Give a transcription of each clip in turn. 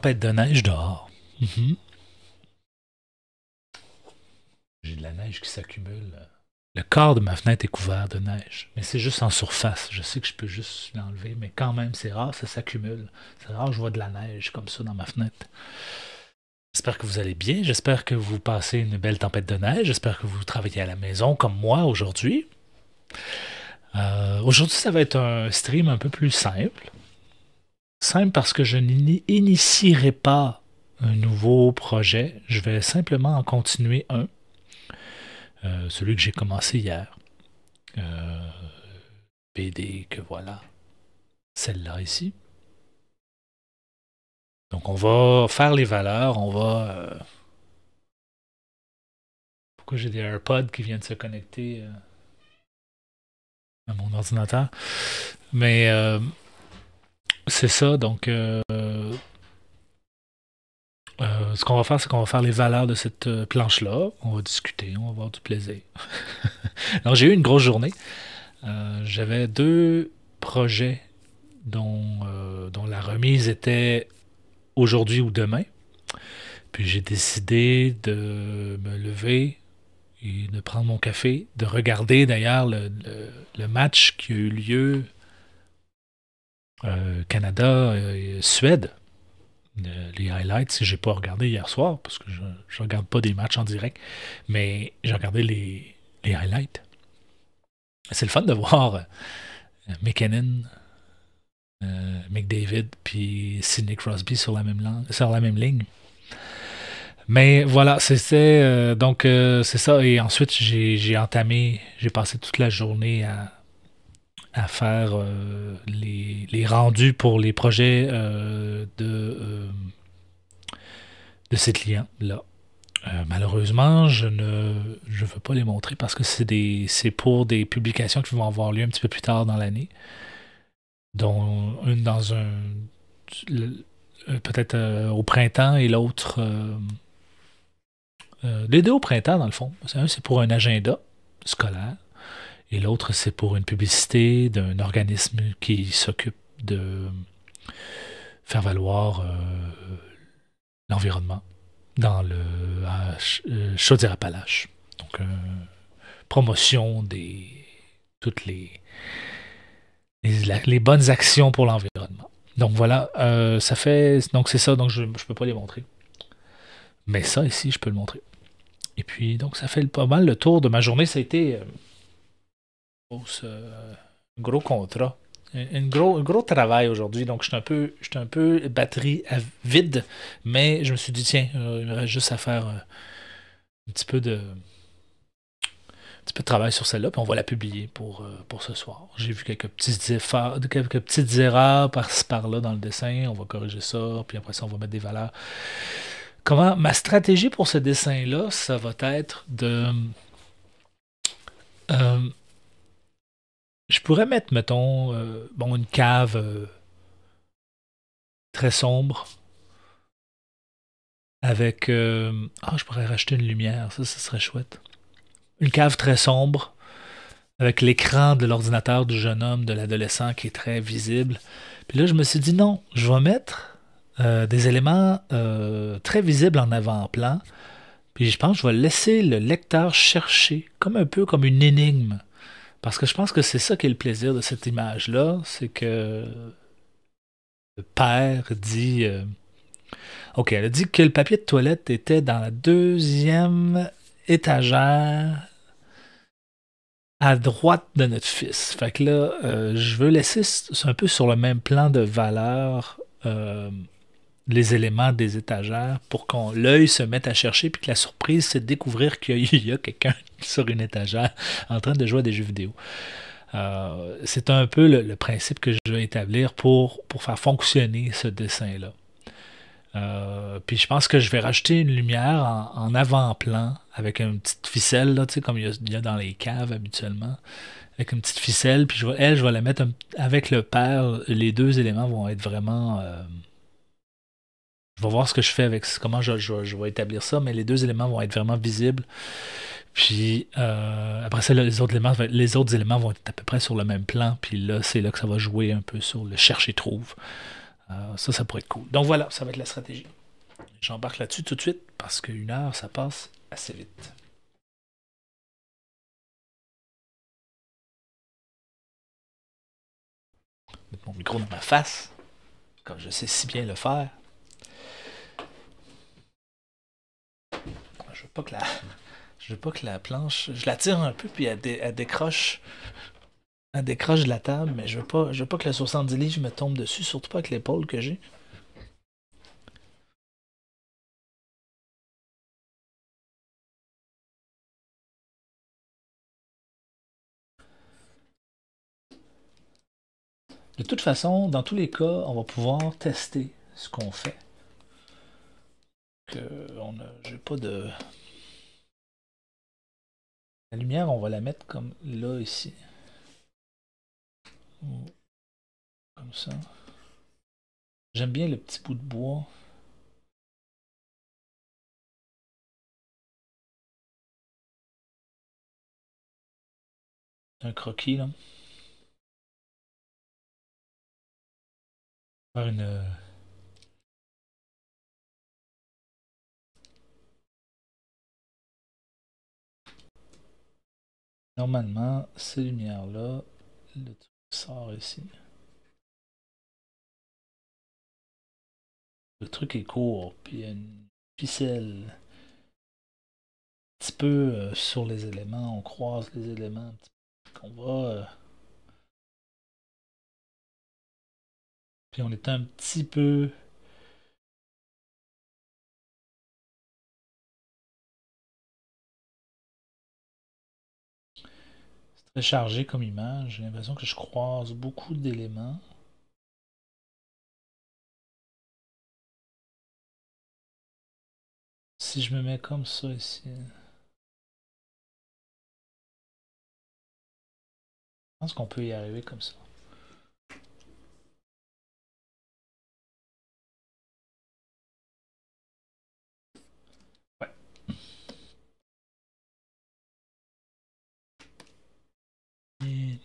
tempête de neige dehors. Mhm. J'ai de la neige qui s'accumule. Le quart de ma fenêtre est couvert de neige. Mais c'est juste en surface. Je sais que je peux juste l'enlever, mais quand même, c'est rare, ça s'accumule. C'est rare que je vois de la neige comme ça dans ma fenêtre. J'espère que vous allez bien. J'espère que vous passez une belle tempête de neige. J'espère que vous travaillez à la maison comme moi aujourd'hui. Aujourd'hui, ça va être un stream un peu plus simple. Simple parce que je n'initierai pas un nouveau projet. Je vais simplement en continuer un. Celui que j'ai commencé hier. Euh, BD que voilà. Celle-là ici. Donc on va faire les valeurs. On va... Pourquoi j'ai des AirPods qui viennent se connecter à mon ordinateur? Mais c'est ça. Donc ce qu'on va faire, c'est qu'on va faire les valeurs de cette planche-là. On va discuter, on va avoir du plaisir. Alors, j'ai eu une grosse journée. J'avais deux projets dont la remise était aujourd'hui ou demain. Puis j'ai décidé de me lever et de prendre mon café, de regarder d'ailleurs le match qui a eu lieu Canada-Suède. Les highlights, j'ai pas regardé hier soir parce que je ne regarde pas des matchs en direct, mais j'ai regardé les highlights. C'est le fun de voir McKinnon, McDavid puis Sidney Crosby sur la même ligne. Mais voilà, c'est ça. Et ensuite, j'ai passé toute la journée à faire les rendus pour les projets de ces clients-là. Malheureusement, je veux pas les montrer parce que c'est pour des publications qui vont avoir lieu un petit peu plus tard dans l'année, dont une dans peut-être au printemps et l'autre, les deux au printemps dans le fond. Un, c'est pour un agenda scolaire et l'autre, c'est pour une publicité d'un organisme qui s'occupe de faire valoir l'environnement dans le Chaudière-Appalaches. Donc, promotion des toutes les bonnes actions pour l'environnement. Donc voilà, ça fait. Donc c'est ça, donc je ne peux pas les montrer. Mais ça ici, je peux le montrer. Et puis, donc ça fait pas mal le tour de ma journée. Ça a été un gros contrat. Un gros travail aujourd'hui. Donc j'étais un peu batterie à vide. Mais je me suis dit, tiens, il me reste juste à faire un petit peu de travail sur celle-là, puis on va la publier pour ce soir. J'ai vu quelques petites erreurs par-ci par-là dans le dessin. On va corriger ça, puis après ça, on va mettre des valeurs. Ma stratégie pour ce dessin-là, ça va être de... euh, je pourrais mettre, mettons, une cave très sombre avec... je pourrais racheter une lumière, ça serait chouette. Une cave très sombre avec l'écran de l'ordinateur du jeune homme, de l'adolescent qui est très visible. Puis là, je me suis dit non, je vais mettre des éléments très visibles en avant-plan. Puis je pense que je vais laisser le lecteur chercher, comme un peu comme une énigme. Parce que je pense que c'est ça qui est le plaisir de cette image-là, c'est que le père dit... OK, elle a dit que le papier de toilette était dans la deuxième étagère à droite de notre fils. Fait que là, je veux laisser un peu sur le même plan de valeur les éléments des étagères pour qu'on l'œil se mette à chercher puis que la surprise, c'est de découvrir qu'il y a quelqu'un sur une étagère en train de jouer à des jeux vidéo. C'est un peu le principe que je vais établir pour faire fonctionner ce dessin-là. Puis je pense que je vais rajouter une lumière en avant-plan avec une petite ficelle, là, comme il y a dans les caves habituellement, avec une petite ficelle. Puis je vais la mettre avec le père. Les deux éléments vont être vraiment... je vais voir ce que je fais avec comment je vais établir ça, mais les deux éléments vont être vraiment visibles. Puis après ça, les autres éléments vont être à peu près sur le même plan. Puis là, c'est là que ça va jouer un peu sur le cherche et trouve. Ça pourrait être cool. Donc voilà, ça va être la stratégie. J'embarque là-dessus tout de suite parce qu'une heure, ça passe assez vite. Mettre mon micro dans ma face, comme je sais si bien le faire. Je veux pas que la, je veux pas que la planche, je la tire un peu puis elle décroche de la table, mais je veux pas que le 70 livres me tombe dessus, surtout pas avec l'épaule que j'ai. De toute façon, dans tous les cas, on va pouvoir tester ce qu'on fait. J'ai pas de. La lumière, on va la mettre comme là ici. Ou comme ça. J'aime bien le petit bout de bois. Un croquis là. Faire une. Normalement, ces lumières-là, le truc sort ici. Le truc est court, puis il y a une ficelle un petit peu sur les éléments. On croise les éléments un petit peu. Qu'on va. Puis on est un petit peu. C'est très chargé comme image. J'ai l'impression que je croise beaucoup d'éléments. Si je me mets comme ça ici. Je pense qu'on peut y arriver comme ça. Ouais. Et...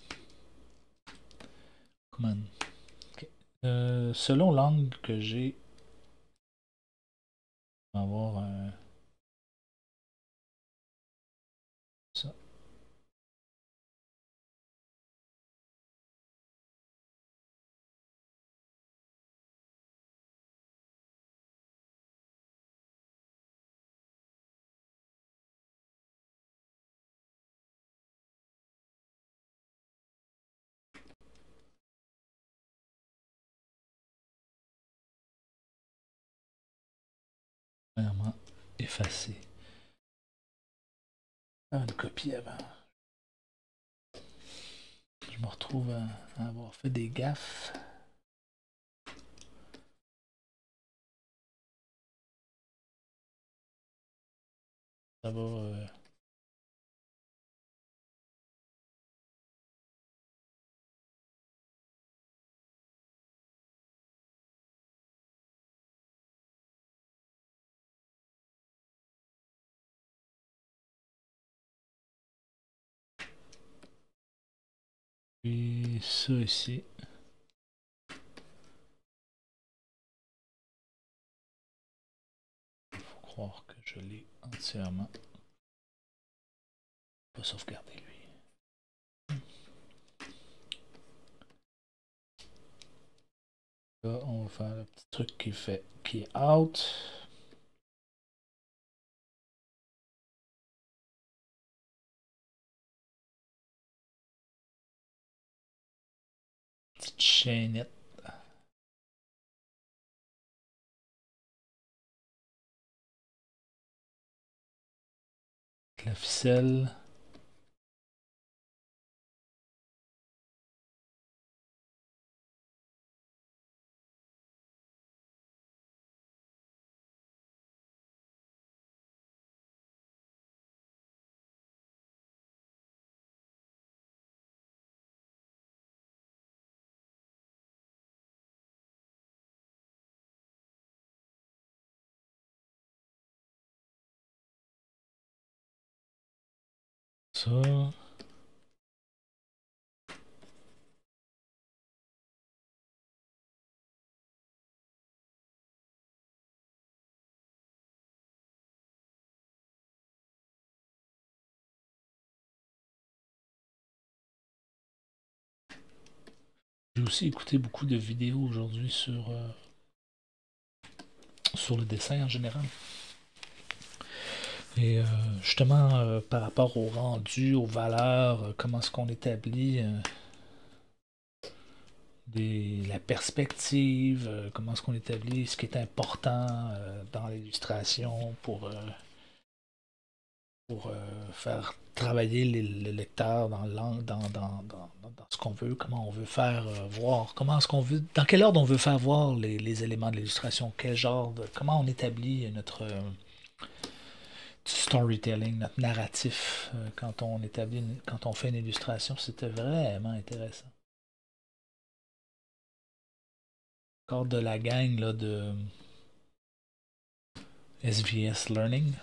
Comment? Ok. Selon l'angle que j'ai, on va avoir ça. Vraiment effacé. Faire une copie avant. Je me retrouve à avoir fait des gaffes. Ça va. Puis ça ici. Il faut croire que je l'ai entièrement pas sauvegardé lui. Là, on va faire le petit truc qui est out. Petite chaînette. La ficelle. Ça. J'ai aussi écouté beaucoup de vidéos aujourd'hui sur le dessin en général. Et justement, par rapport au rendu, aux valeurs, comment est-ce qu'on établit la perspective, comment est-ce qu'on établit ce qui est important dans l'illustration pour faire travailler le lecteur dans, dans ce qu'on veut, comment on veut faire voir, comment est-ce qu'on veut, dans quel ordre on veut faire voir les éléments de l'illustration, quel genre comment on établit notre storytelling, notre narratif quand on quand on fait une illustration, c'était vraiment intéressant. Encore de la gang là, de SVS Learning.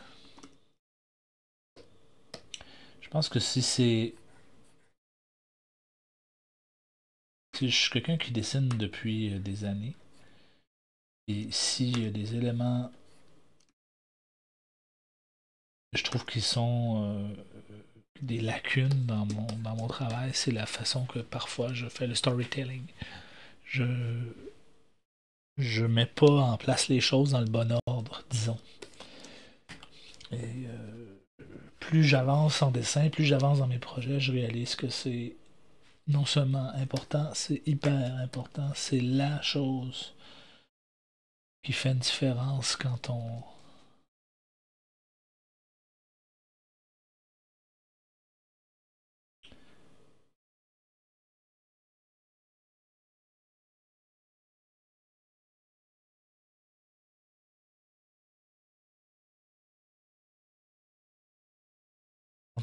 Je pense que si je suis quelqu'un qui dessine depuis des années, et s'il y a des éléments, je trouve qu'ils sont des lacunes dans mon travail, c'est la façon que parfois je fais le storytelling. Je je mets pas en place les choses dans le bon ordre, disons. Et plus j'avance en dessin, plus j'avance dans mes projets, je réalise que c'est non seulement important, c'est hyper important. C'est la chose qui fait une différence quand on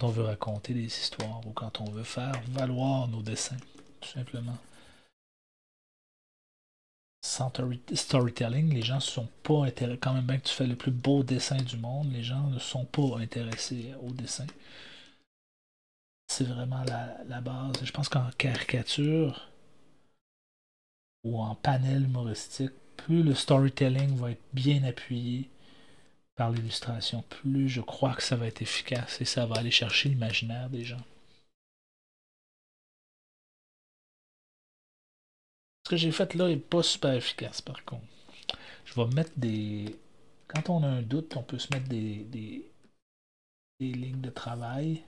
veut raconter des histoires ou quand on veut faire valoir nos dessins, tout simplement. Sans storytelling, les gens ne sont pas intéressés. Quand même bien que tu fais le plus beau dessin du monde, les gens ne sont pas intéressés au dessin. C'est vraiment la base. Je pense qu'en caricature ou en panel humoristique, plus le storytelling va être bien appuyé par l'illustration, plus je crois que ça va être efficace et ça va aller chercher l'imaginaire des gens. Ce que j'ai fait là est pas super efficace par contre. Je vais mettre des. Quand on a un doute, on peut se mettre des lignes de travail.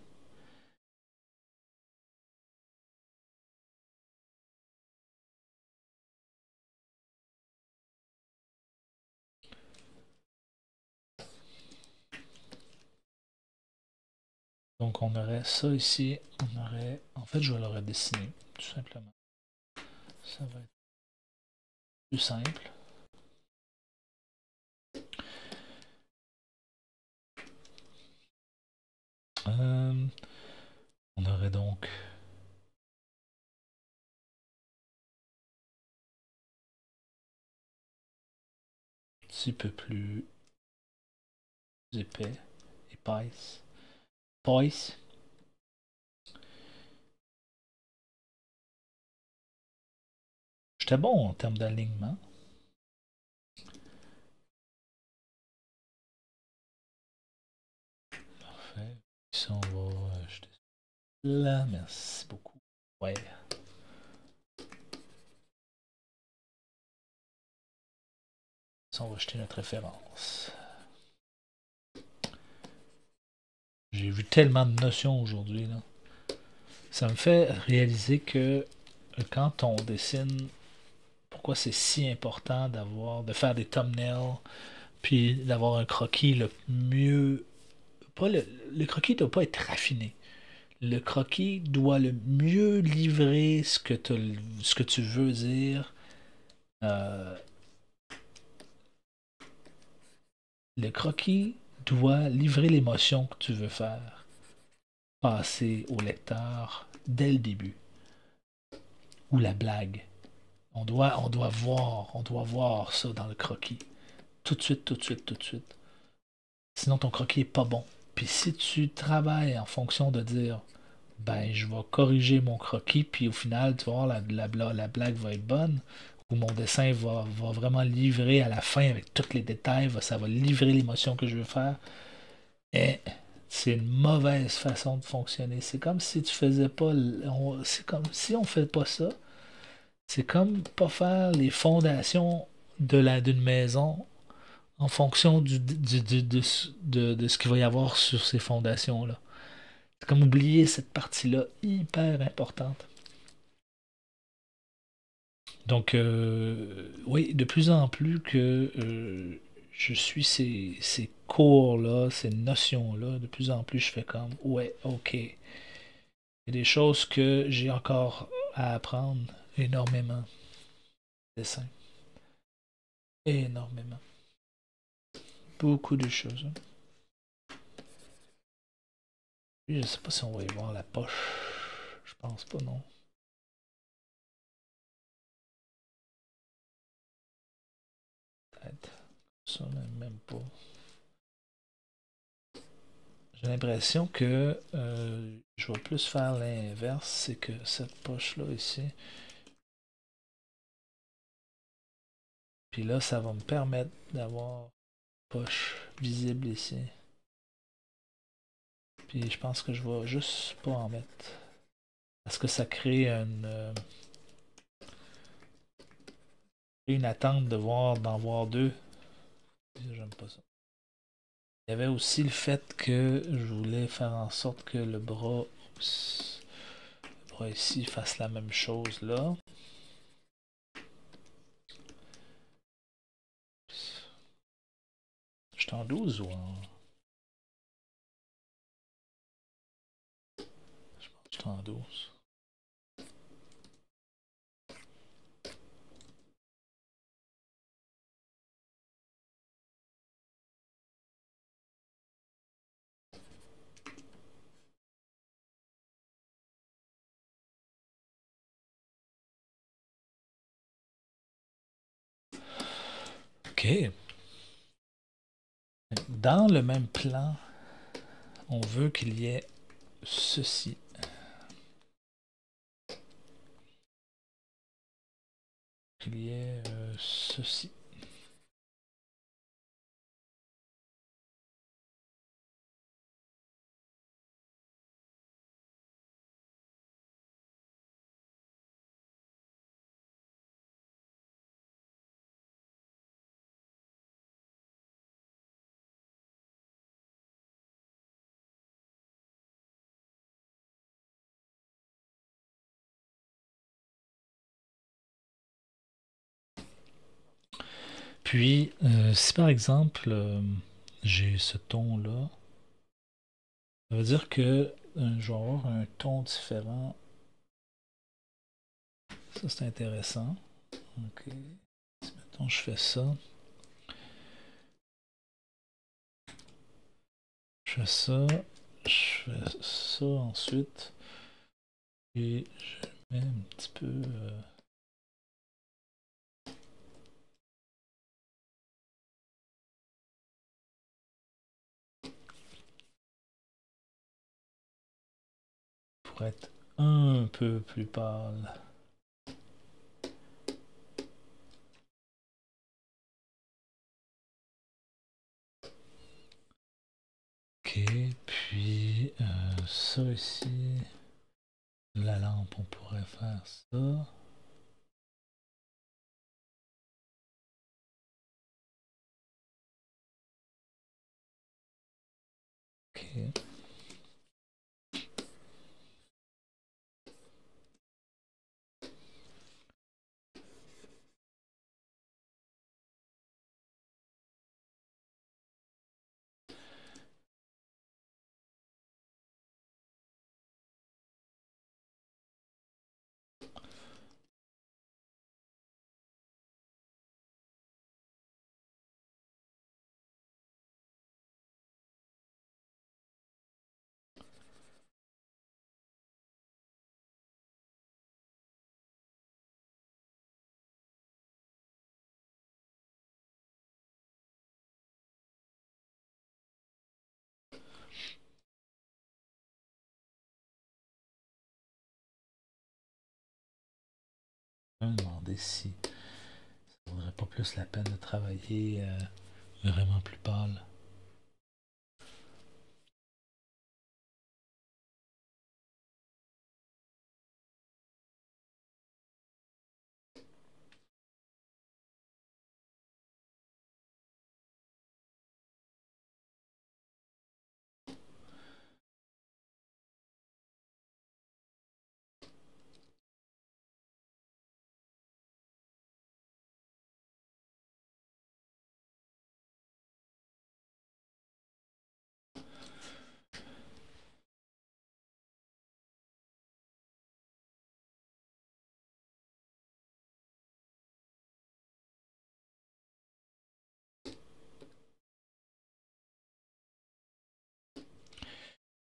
Donc on aurait ça ici. On aurait. En fait, je vais le redessiner, tout simplement. Ça va être plus simple. On aurait donc un petit peu plus épais, épaisse. Poise. J'étais bon en termes d'alignement. Parfait. Ici, on va acheter là. Merci beaucoup. Ouais. Ici, on va acheter notre référence. J'ai vu tellement de notions aujourd'hui. Là. Ça me fait réaliser que quand on dessine, pourquoi c'est si important de faire des thumbnails, puis d'avoir un croquis le mieux. Pas le croquis ne doit pas être raffiné. Le croquis doit le mieux livrer ce que tu veux dire. Euh, le croquis doit livrer l'émotion que tu veux faire passer au lecteur dès le début. Ou la blague. On doit voir ça dans le croquis. Tout de suite, tout de suite, tout de suite. Sinon, ton croquis est pas bon. Puis si tu travailles en fonction de dire, ben, je vais corriger mon croquis, puis au final, tu vas voir, la blague va être bonne, ou mon dessin va vraiment livrer à la fin avec tous les détails, ça va livrer l'émotion que je veux faire. Et c'est une mauvaise façon de fonctionner. C'est comme si tu faisais pas. C'est comme si on fait pas ça. C'est comme pas faire les fondations d'une maison en fonction de ce qu'il va y avoir sur ces fondations-là. C'est comme oublier cette partie-là hyper importante. Donc, oui, de plus en plus que je suis ces cours-là, ces notions-là, de plus en plus je fais comme, ouais, ok. Il y a des choses que j'ai encore à apprendre énormément. Dessin. Énormément. Beaucoup de choses, hein. Puis, je sais pas si on va y voir la poche. Je pense pas, non. Peut-être. Ça, même pas. J'ai l'impression que je vais plus faire l'inverse, c'est que cette poche-là ici, puis là, ça va me permettre d'avoir une poche visible ici. Puis je pense que je vais juste pas en mettre. Parce que ça crée une attente de voir d'en voir deux. J'aime pas ça. Il y avait aussi le fait que je voulais faire en sorte que le bras ici fasse la même chose là. Je suis en 12 ou en... Je pense que je suis en 12. Ok. Dans le même plan, on veut qu'il y ait ceci. Qu'il y ait ceci. Puis, si par exemple, j'ai ce ton-là, ça veut dire que je vais avoir un ton différent. Ça, c'est intéressant. Ok. Si mettons, je fais ça. Je fais ça. Je fais ça ensuite. Et je mets un petit peu... pour être un peu plus pâle. Ok, puis ça ici, la lampe, on pourrait faire ça. Ok. Je me demander si ça vaudrait pas plus la peine de travailler vraiment plus pâle.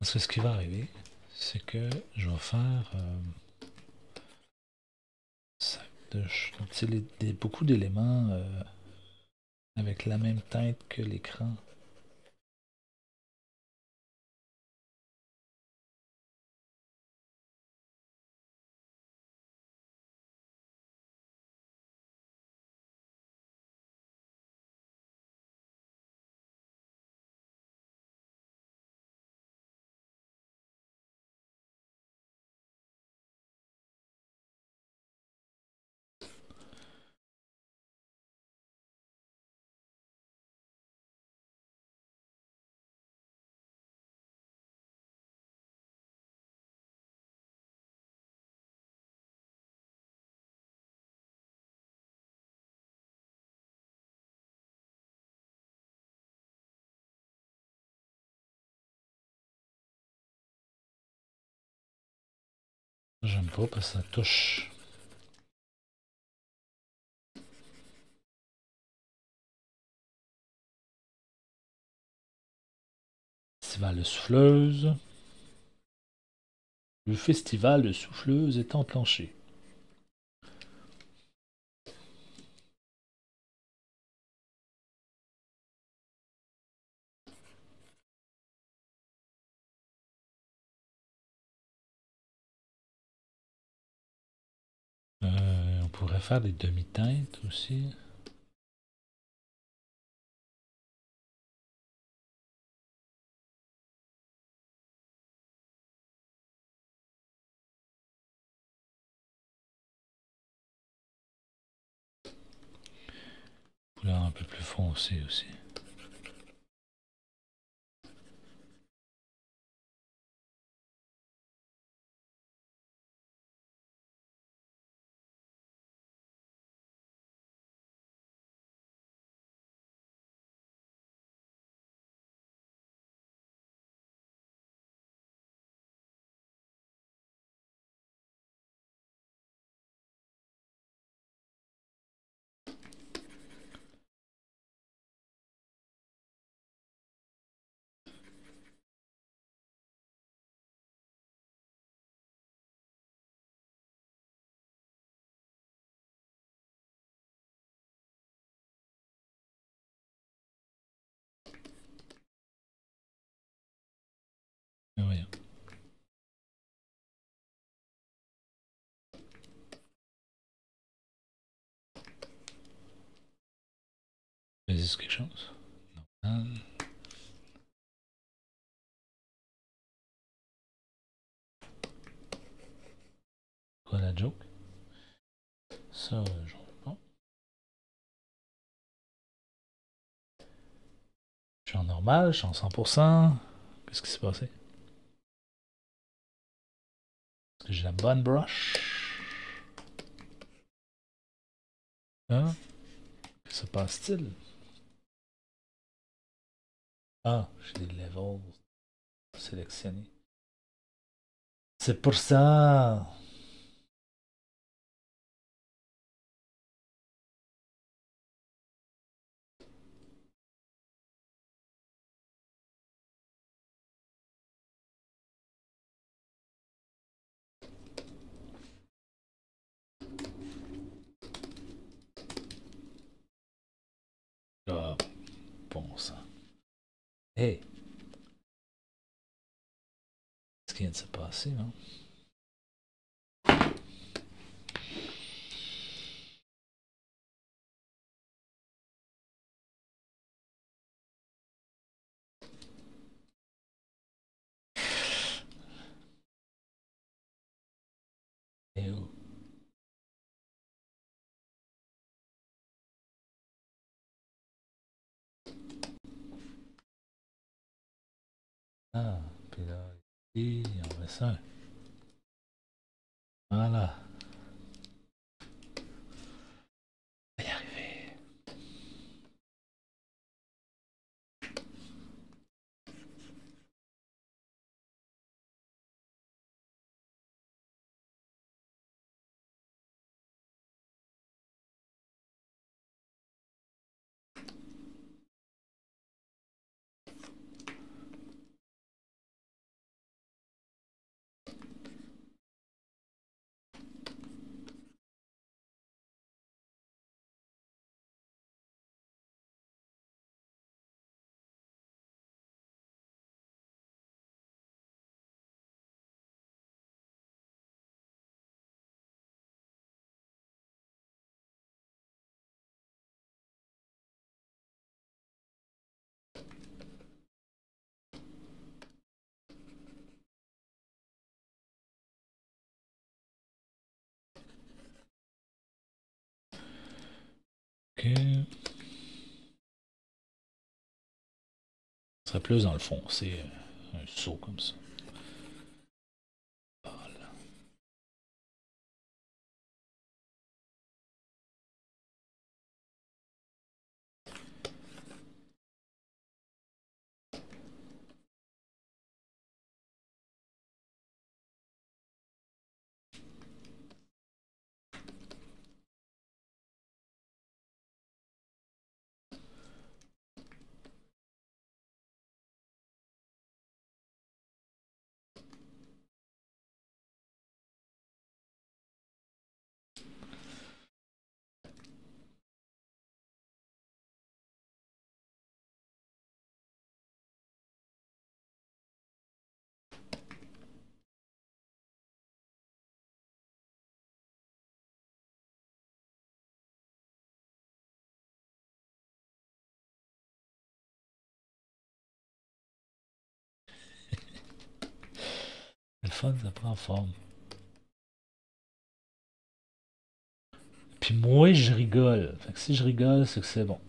Parce que ce qui va arriver, c'est que je vais faire sac donc c'est beaucoup d'éléments avec la même teinte que l'écran. J'aime pas parce que ça touche. Festival de souffleuse. Le festival de souffleuse est enclenché. On pourrait faire des demi-teintes aussi. Couleur un peu plus foncée aussi. Mais voyons. Vas-y, quelque chose. Normal. Quoi la joke? Ça, j'en veux pas. Je suis en normal, je suis en 100%. Qu'est-ce qui s'est passé? Est-ce que j'ai la bonne brush? Hein? Que se passe-t-il? Ah, j'ai des levels sélectionnés. C'est pour ça. Ah, bon sang. Hey, qu'est-ce qui vient de se passer, non? Et où? Ah, puis là, ici, on met ça. Voilà. On va y arriver. Ça serait plus dans le fond, c'est un saut comme ça. Voilà. Le fun, ça prend forme. Puis moi, je rigole. Fait que si je rigole, c'est que c'est bon.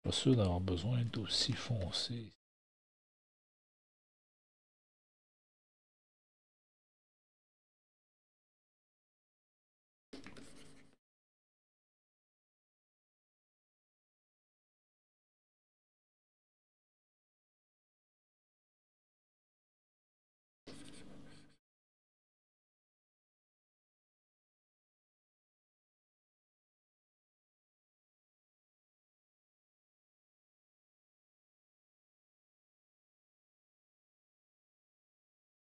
Pas sûr d'avoir besoin d'aussi foncé.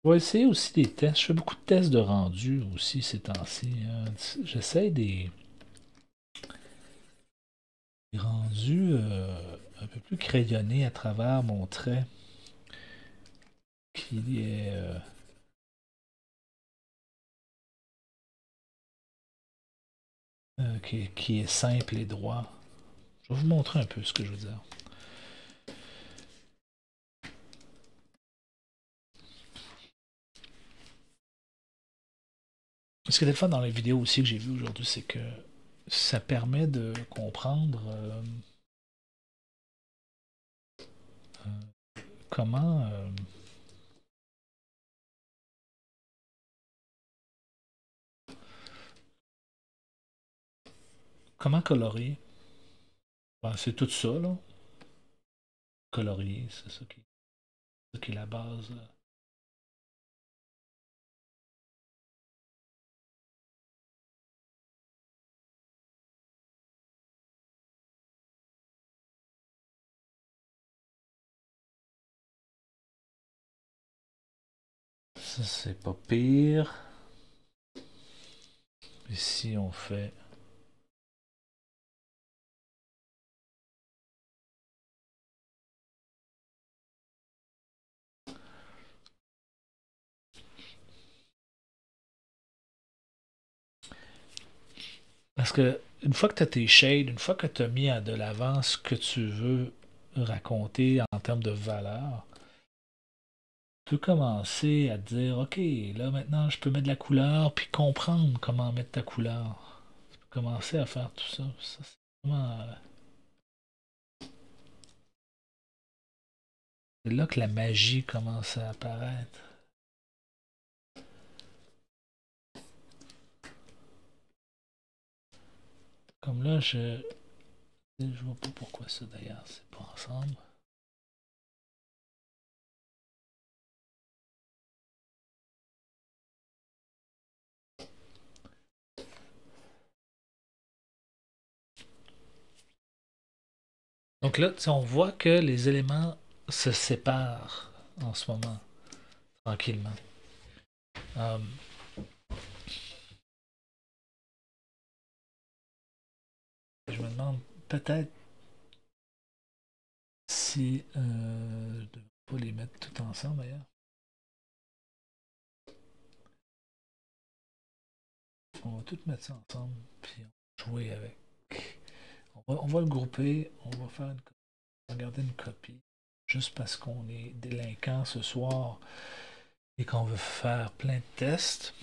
Je vais essayer aussi des tests. Je fais beaucoup de tests de rendu aussi ces temps-ci. J'essaie des rendus un peu plus crayonnés à travers mon trait qui est, qui est simple et droit. Je vais vous montrer un peu ce que je veux dire. Ce qui est le fun dans les vidéos aussi que j'ai vues aujourd'hui, c'est que ça permet de comprendre comment comment colorier. Ben, c'est tout ça, là. Colorier, c'est ça qui est la base. Ça, c'est pas pire. Ici, on fait. Parce que une fois que tu as tes shades, une fois que tu as mis de l'avant ce que tu veux raconter en termes de valeur, tu peux commencer à te dire, OK, là maintenant je peux mettre de la couleur, puis comprendre comment mettre ta couleur. Tu peux commencer à faire tout ça. Ça, c'est vraiment, c'est là que la magie commence à apparaître. Comme là, je vois pas pourquoi ça d'ailleurs, c'est pas ensemble. Donc là, on voit que les éléments se séparent en ce moment, tranquillement. Euh, je me demande peut-être si Pas les mettre tout ensemble d'ailleurs. On va tout mettre ça ensemble, puis on va jouer avec. On va le grouper, on va faire une copie, on va garder une copie, juste parce qu'on est délinquant ce soir et qu'on veut faire plein de tests.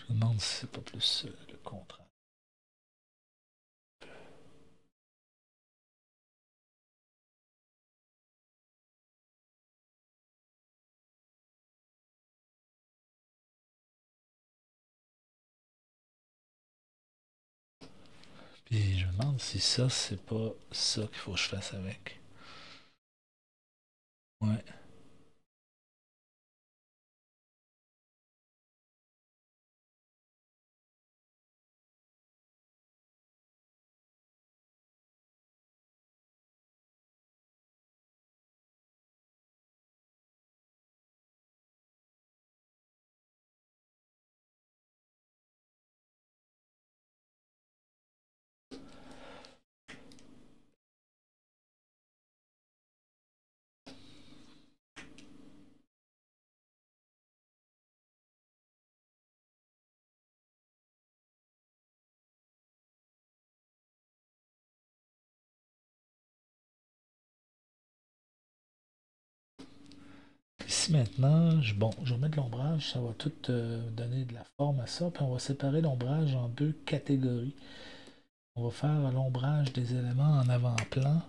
Je me demande si c'est pas plus le contraire. Puis je me demande si ça, c'est pas ça qu'il faut que je fasse avec. Ouais. Ici maintenant, bon, je vais mettre de l'ombrage, ça va tout donner de la forme à ça, puis on va séparer l'ombrage en deux catégories. On va faire l'ombrage des éléments en avant-plan.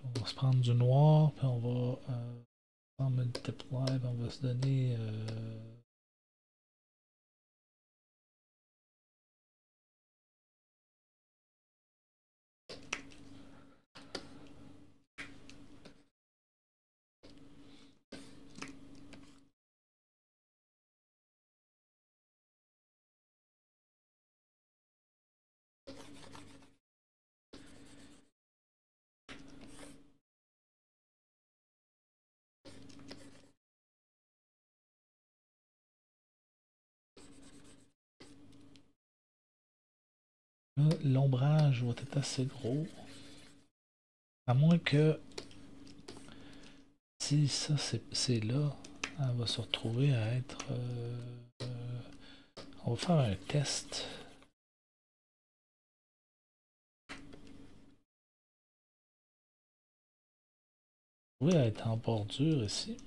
On va se prendre du noir, puis on va prendre multiply, puis on va se donner l'ombrage va être assez gros. À moins que si ça c'est là, elle va se retrouver à être. On va faire un test. Oui, à être en bordure ici.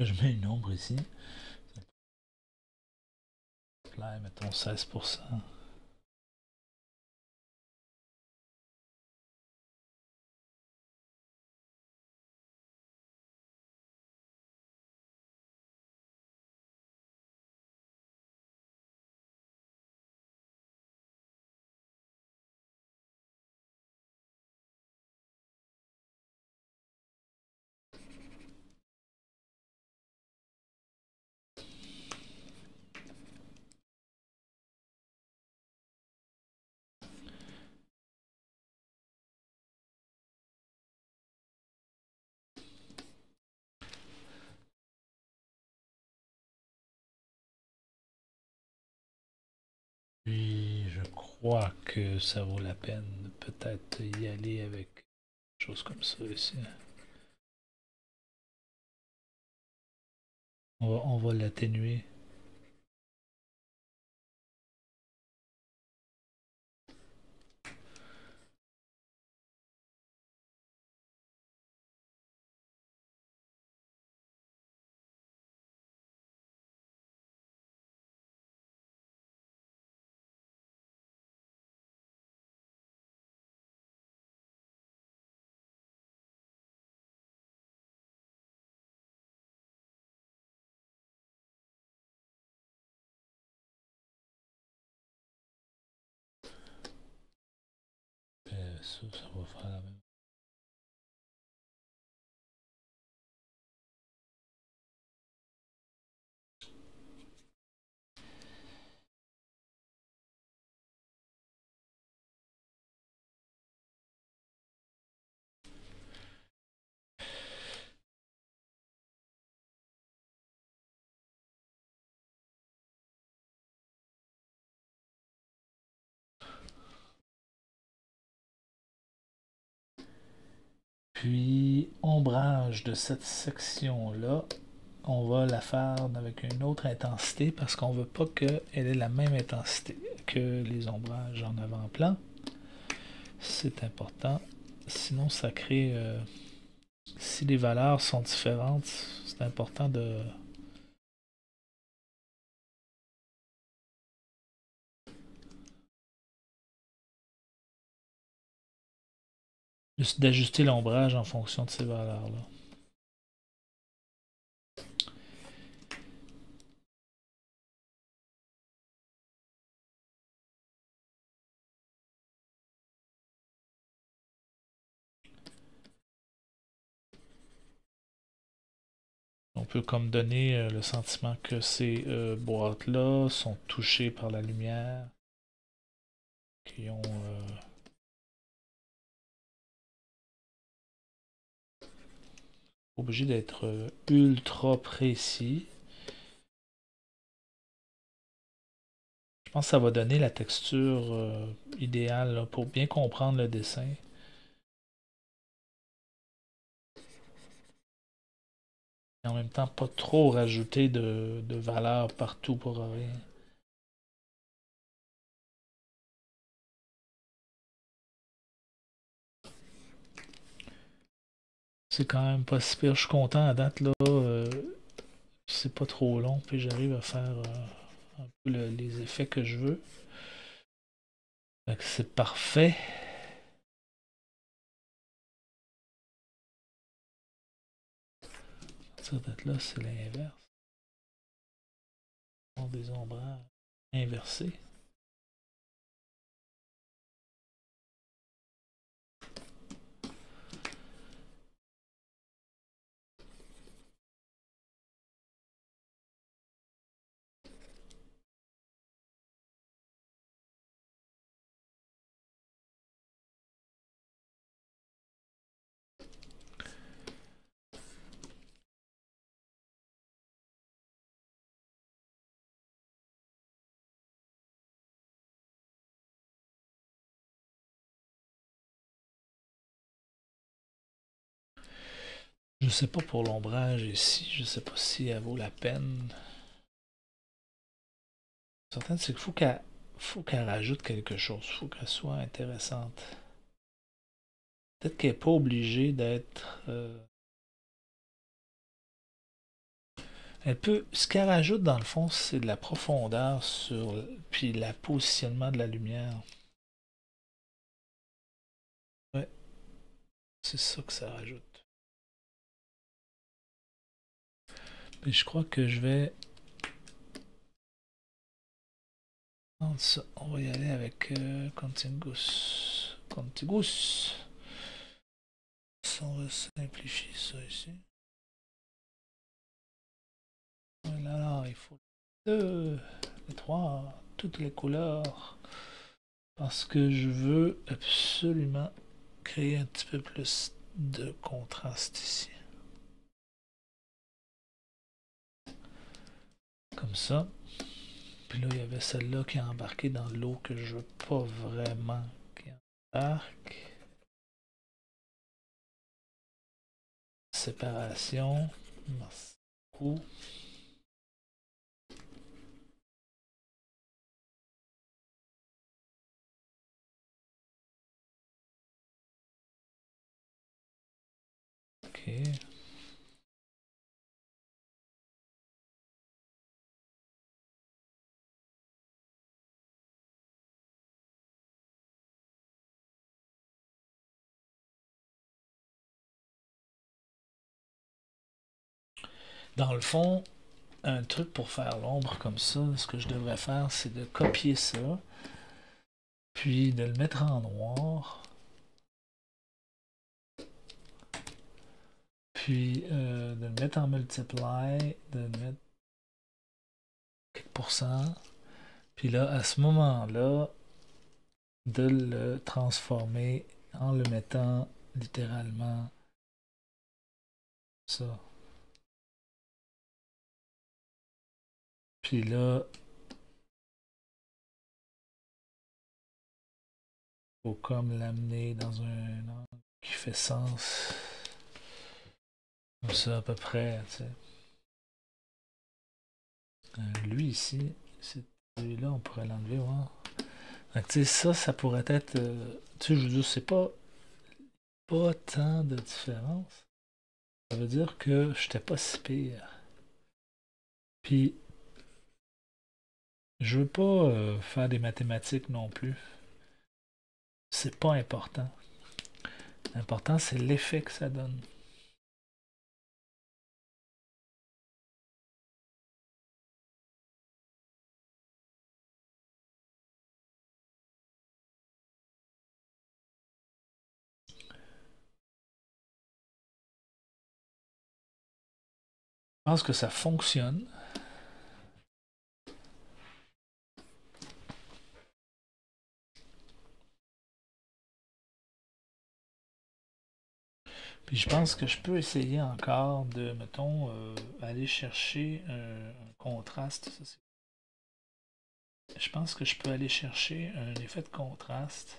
Je mets une ombre ici. Là, mettons 16%. Puis je crois que ça vaut la peine de peut-être y aller avec quelque chose comme ça ici. On va l'atténuer. Ça va faire la même. Puis, ombrage de cette section-là, on va la faire avec une autre intensité parce qu'on veut pas qu'elle ait la même intensité que les ombrages en avant-plan. C'est important. Sinon, ça crée... si les valeurs sont différentes, c'est important de... d'ajuster l'ombrage en fonction de ces valeurs-là. On peut comme donner le sentiment que ces boîtes-là sont touchées par la lumière, qui ont obligé d'être ultra précis. Je pense que ça va donner la texture idéale là, pour bien comprendre le dessin. Et en même temps, pas trop rajouter de valeur partout pour rien. C'est quand même pas si pire. Je suis content à date là. C'est pas trop long, puis j'arrive à faire un peu les effets que je veux. C'est parfait. Ça d'être là, c'est l'inverse. Des ombrages inversés. Je sais pas pour l'ombrage ici, je sais pas si elle vaut la peine. Certain, c'est qu'il faut qu'elle rajoute quelque chose, faut qu'elle soit intéressante. Peut-être qu'elle n'est pas obligée d'être. Elle peut. Ce qu'elle rajoute dans le fond, c'est de la profondeur sur. Puis le positionnement de la lumière. Ouais, c'est ça que ça rajoute. Puis je crois que je vais. Ça, on va y aller avec Contiguous. Contiguous. Ça, on va simplifier ça ici. Voilà, là, il faut deux, les trois, toutes les couleurs. Parce que je veux absolument créer un petit peu plus de contraste ici. Comme ça. Puis là, il y avait celle-là qui est embarquée dans l'eau que je veux pas vraiment qu'elle embarque. Séparation. Merci beaucoup. Ok. Dans le fond, un truc pour faire l'ombre comme ça, ce que je devrais faire, c'est de copier ça, puis de le mettre en noir, puis de le mettre en multiply, de le mettre quelques pourcents, puis là, à ce moment-là, de le transformer en le mettant littéralement ça. Puis là, faut comme l'amener dans un angle qui fait sens. Comme ça à peu près, tu sais. Lui ici, celui-là, on pourrait l'enlever, ouais. Donc, tu sais, ça pourrait être. Tu sais, je veux dire, c'est pas tant de différence. Ça veut dire que j'étais pas si pire. Puis, je veux pas faire des mathématiques non plus. C'est pas important. L'important, c'est l'effet que ça donne. Je pense que ça fonctionne. Puis je pense que je peux essayer encore de, mettons, aller chercher un contraste. Je pense que je peux aller chercher un effet de contraste.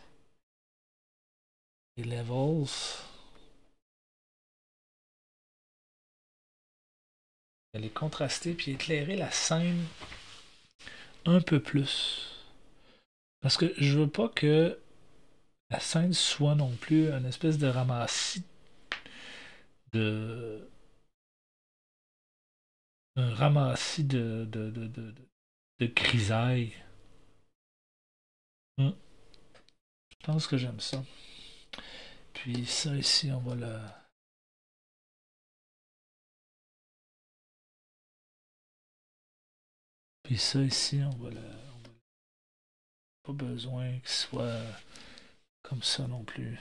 Les levels. Aller contraster puis éclairer la scène un peu plus. Parce que je veux pas que la scène soit non plus une espèce de ramassis de. Un ramassis de grisailles. Je pense que j'aime ça. Puis ça ici, on va le. Puis ça ici, on va le. Pas besoin qu'il soit comme ça non plus.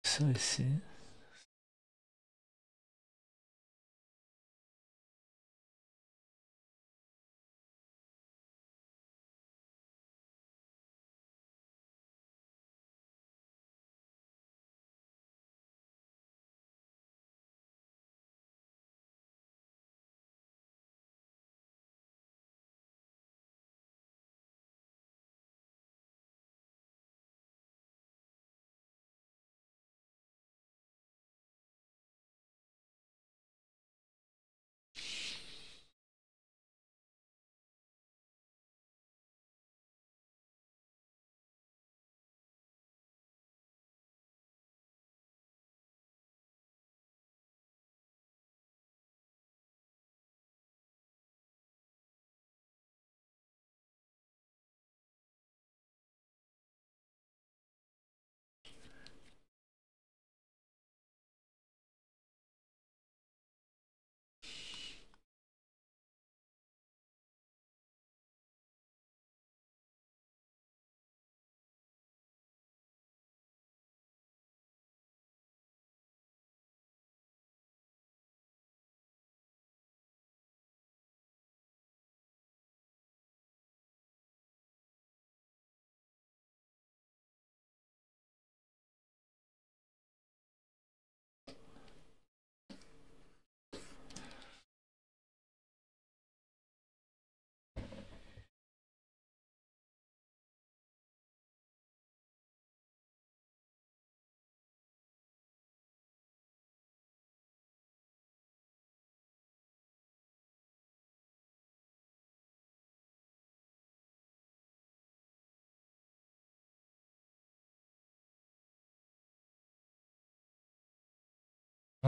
Ça ici.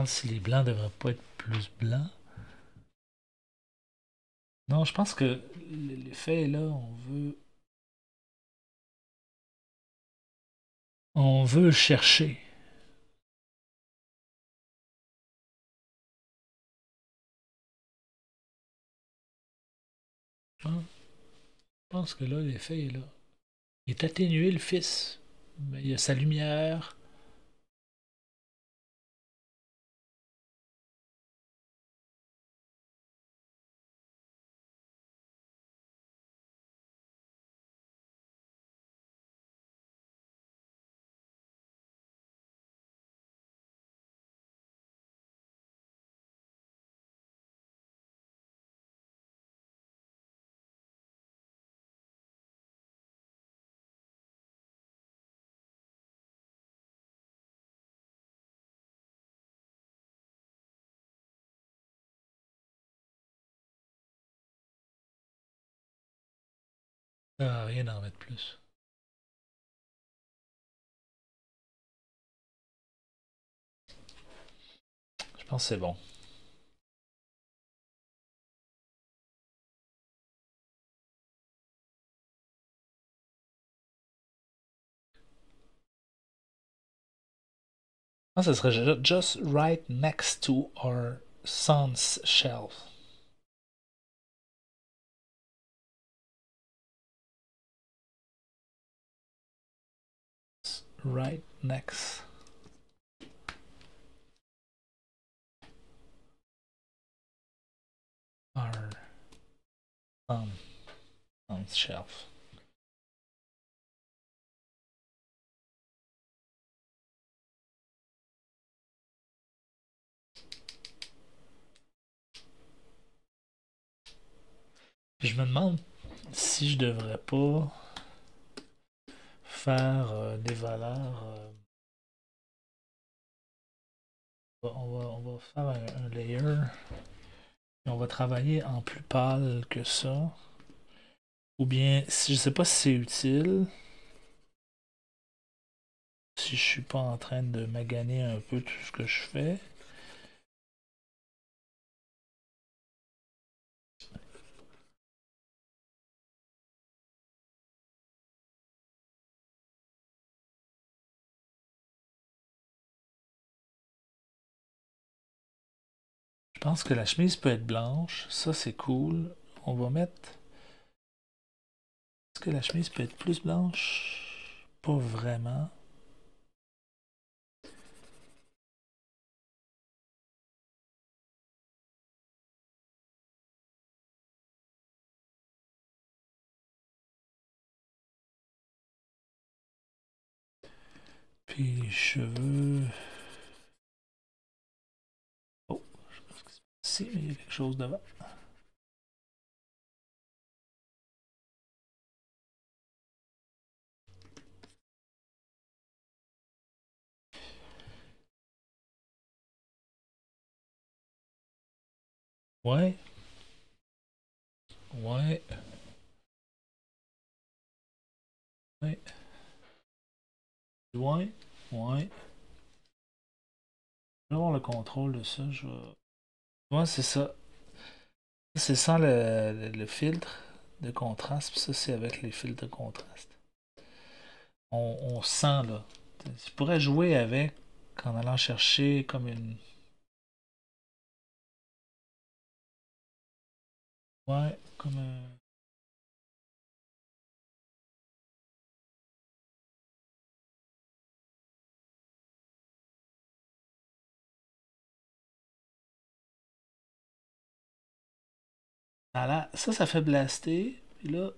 demande si les blancs devraient pas être plus blancs. Non, je pense que l'effet est là, on veut le chercher. Je pense que là, l'effet est là. Il est atténué, le fils. Mais il y a sa lumière. Ça sert à rien d'en mettre plus. Je pense que c'est bon. Ah, ça serait just right next to our son's shelf. Right next our son's shelf. Puis je me demande si je devrais pas faire des valeurs. On va faire un layer. Et on va travailler en plus pâle que ça. Ou bien, si je sais pas si c'est utile, si je suis pas en train de maganer un peu tout ce que je fais. Je pense que la chemise peut être blanche. Ça, c'est cool. On va mettre. Est-ce que la chemise peut être plus blanche? Pas vraiment. Puis les cheveux. Oh, je sais pas ce qui se passe ici, mais il y a quelque chose devant. Ouais, ouais, ouais. Ouais, ouais. Je vais avoir le contrôle de ça. Ouais, c'est ça. C'est sans le filtre de contraste, puis ça, c'est avec les filtres de contraste. On sent, là. Tu pourrais jouer avec en allant chercher comme une. Ouais, comme un. Voilà, ça fait blaster. Puis là,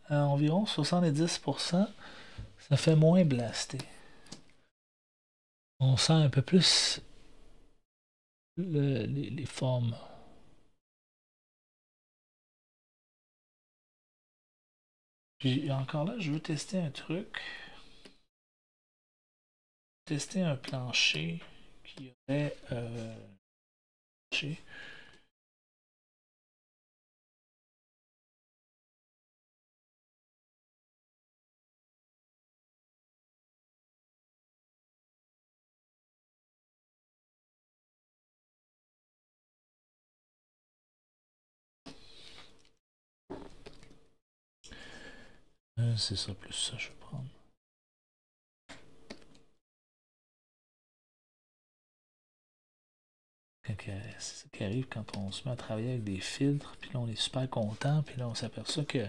à environ 70%, ça fait moins blaster. On sent un peu plus les formes. Puis encore là, je veux tester un truc. Tester un plancher qui aurait. Plancher. c'est ça, plus ça, je vais prendre. C'est ça qui arrive quand on se met à travailler avec des filtres, puis là on est super content, puis là on s'aperçoit que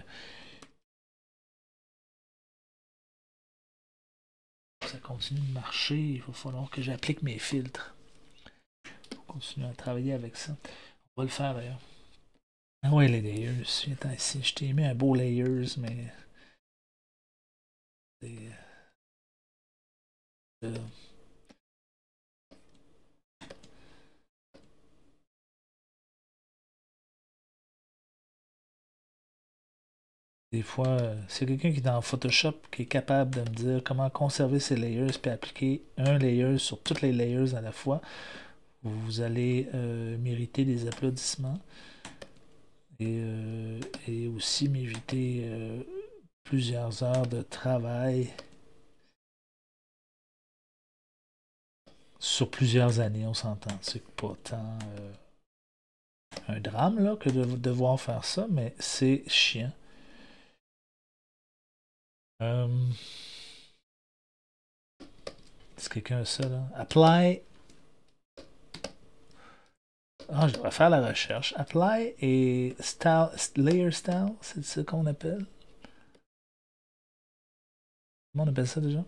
ça continue de marcher, il va falloir que j'applique mes filtres. Pour continuer à travailler avec ça. On va le faire d'ailleurs. Ah ouais, les layers, viens ici. Je t'ai mis un beau layers, mais. Euh, des fois, c'est quelqu'un qui est dans Photoshop qui est capable de me dire comment conserver ces layers puis appliquer un layer sur toutes les layers à la fois. Vous allez mériter des applaudissements et aussi m'éviter plusieurs heures de travail sur plusieurs années, on s'entend. C'est pas tant un drame là, que de devoir faire ça, mais c'est chiant. Est-ce que quelqu'un a ça là? Apply. Ah, je devrais faire la recherche. Apply et style, layer style, c'est ce qu'on appelle. Comment on appelle ça déjà?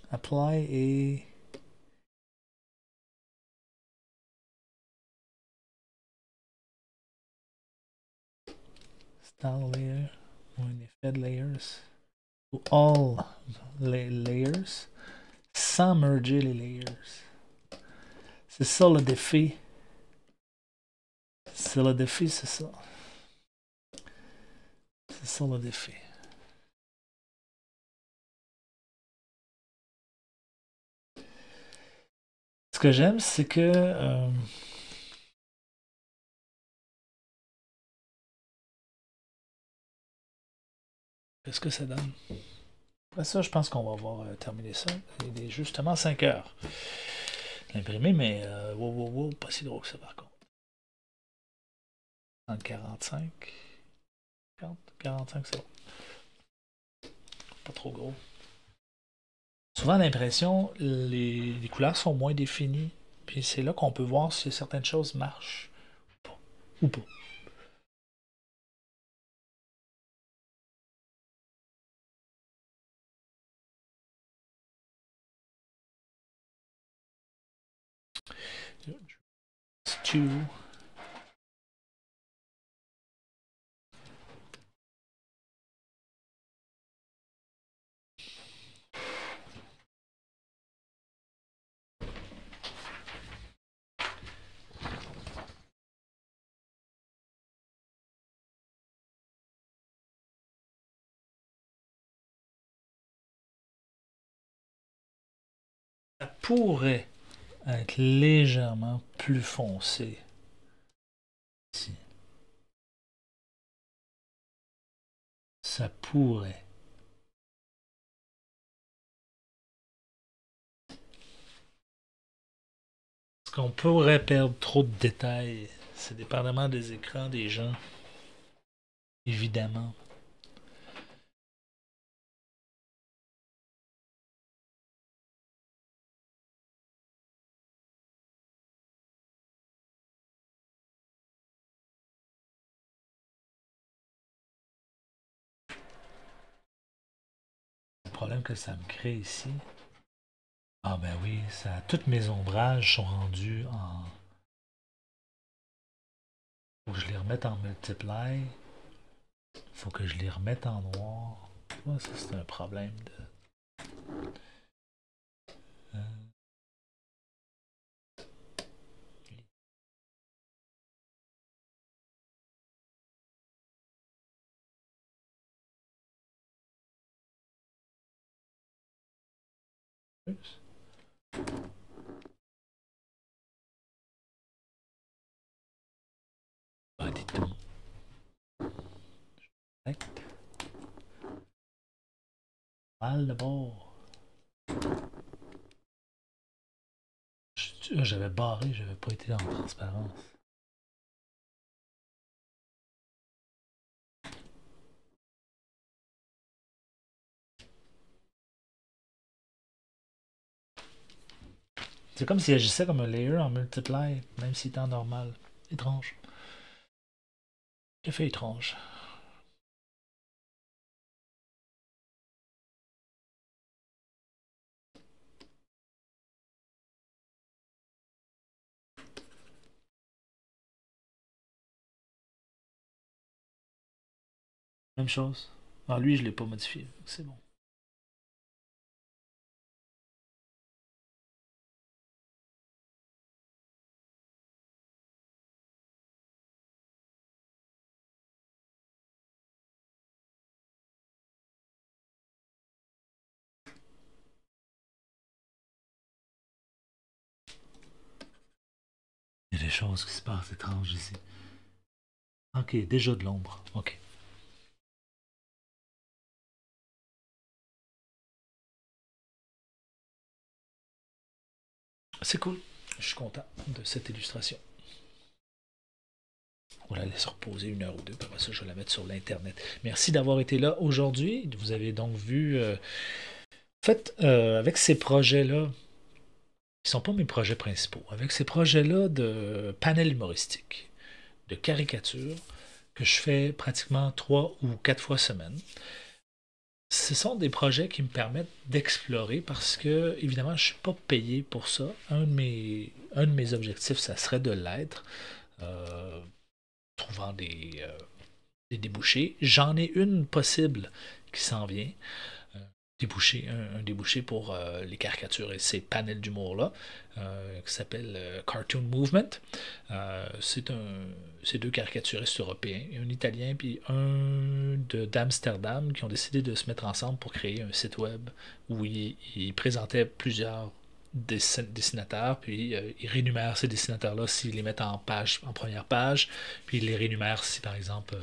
Apply et. Style layer. Ou un effet de layers. Ou all les layers. Sans merger les layers. C'est ça le défi. C'est le défi, c'est ça. C'est ça le défi. Ce que j'aime, c'est que. Qu'est-ce que ça donne? Après ça, je pense qu'on va avoir terminé ça. Il est justement 5 heures. L'imprimé, mais wow, pas si gros que ça par contre. 45. 45, c'est bon. Pas trop gros. Souvent, l'impression, les couleurs sont moins définies. Puis c'est là qu'on peut voir si certaines choses marchent ou pas. Ou pas. Stew. Ça pourrait être légèrement plus foncé ici. Ça pourrait. Parce qu'on pourrait perdre trop de détails. C'est dépendamment des écrans des gens. Évidemment. Le problème que ça me crée ici. Ah ben oui, ça, tous mes ombrages sont rendus en. Faut que je les remette en multiply. Faut que je les remette en noir. Ouais, ça c'est un problème de. Euh, Pas du tout. Mal de bord. J'avais barré, j'avais pas été dans la transparence. C'est comme s'il agissait comme un layer en multiply, même s'il était en normal. Étrange. Effet étrange. Même chose. Ah, lui, je l'ai pas modifié. C'est bon. Il y a des choses qui se passent étranges ici. Ok, déjà de l'ombre. Ok. C'est cool. Je suis content de cette illustration. On la laisse reposer une heure ou deux, puis après ça, je vais la mettre sur l'Internet. Merci d'avoir été là aujourd'hui. Vous avez donc vu. En fait, avec ces projets-là, qui ne sont pas mes projets principaux, avec ces projets-là de panel humoristique, de caricature, que je fais pratiquement 3 ou 4 fois semaine, ce sont des projets qui me permettent d'explorer parce que, évidemment, je ne suis pas payé pour ça. Un de mes objectifs, ça serait de l'être, euh, trouvant des débouchés. J'en ai une possible qui s'en vient. Euh, un débouché pour les caricatures et ces panels d'humour-là, qui s'appelle Cartoon Movement. C'est deux caricaturistes européens, un italien puis un d'Amsterdam, qui ont décidé de se mettre ensemble pour créer un site web où ils présentaient plusieurs dessinateurs, puis ils rénumèrent ces dessinateurs-là s'ils les mettent en page, en première page, puis ils les rénumèrent si par exemple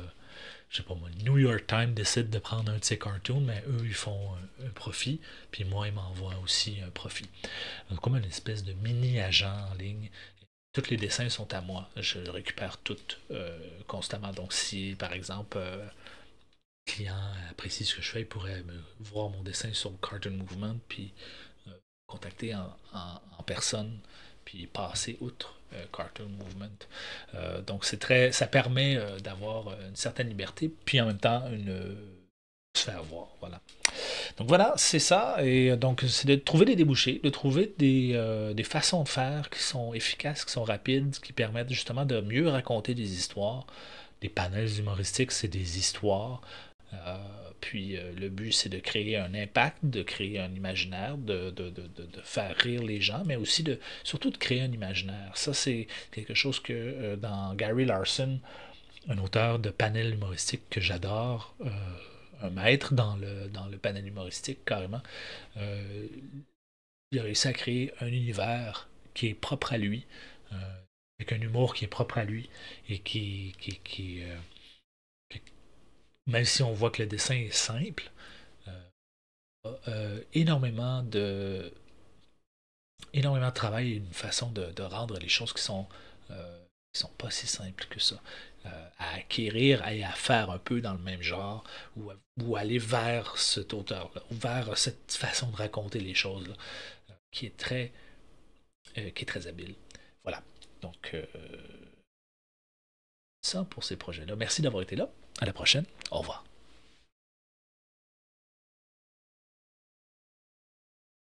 je sais pas moi, New York Times décide de prendre un de ces cartoons, mais eux, ils font un profit, puis moi, ils m'envoient aussi un profit. Donc, comme une espèce de mini-agent en ligne. Tous les dessins sont à moi. Je récupère tout constamment. Donc, si, par exemple, le client apprécie ce que je fais, il pourrait voir mon dessin sur Cartoon Movement, puis contacter en personne, puis passer outre Cartoon Movement. Donc ça permet d'avoir une certaine liberté, puis en même temps se faire voir. Voilà. Donc voilà, c'est ça. Et donc c'est de trouver des débouchés, de trouver des façons de faire qui sont efficaces, qui sont rapides, qui permettent justement de mieux raconter des histoires. Des panels humoristiques, c'est des histoires. Euh, puis le but, c'est de créer un impact, de créer un imaginaire, de faire rire les gens, mais aussi surtout de créer un imaginaire. Ça, c'est quelque chose que dans Gary Larson, un auteur de panel humoristique que j'adore, un maître dans le panel humoristique carrément, euh, il a réussi à créer un univers qui est propre à lui, euh, avec un humour qui est propre à lui et qui même si on voit que le dessin est simple, énormément de travail et une façon de rendre les choses qui sont pas si simples que ça à acquérir et à faire un peu dans le même genre ou aller vers cet auteur-là, ou vers cette façon de raconter les choses là, qui est très habile. Voilà. Donc, ça pour ces projets-là. Merci d'avoir été là. À la prochaine. Au revoir.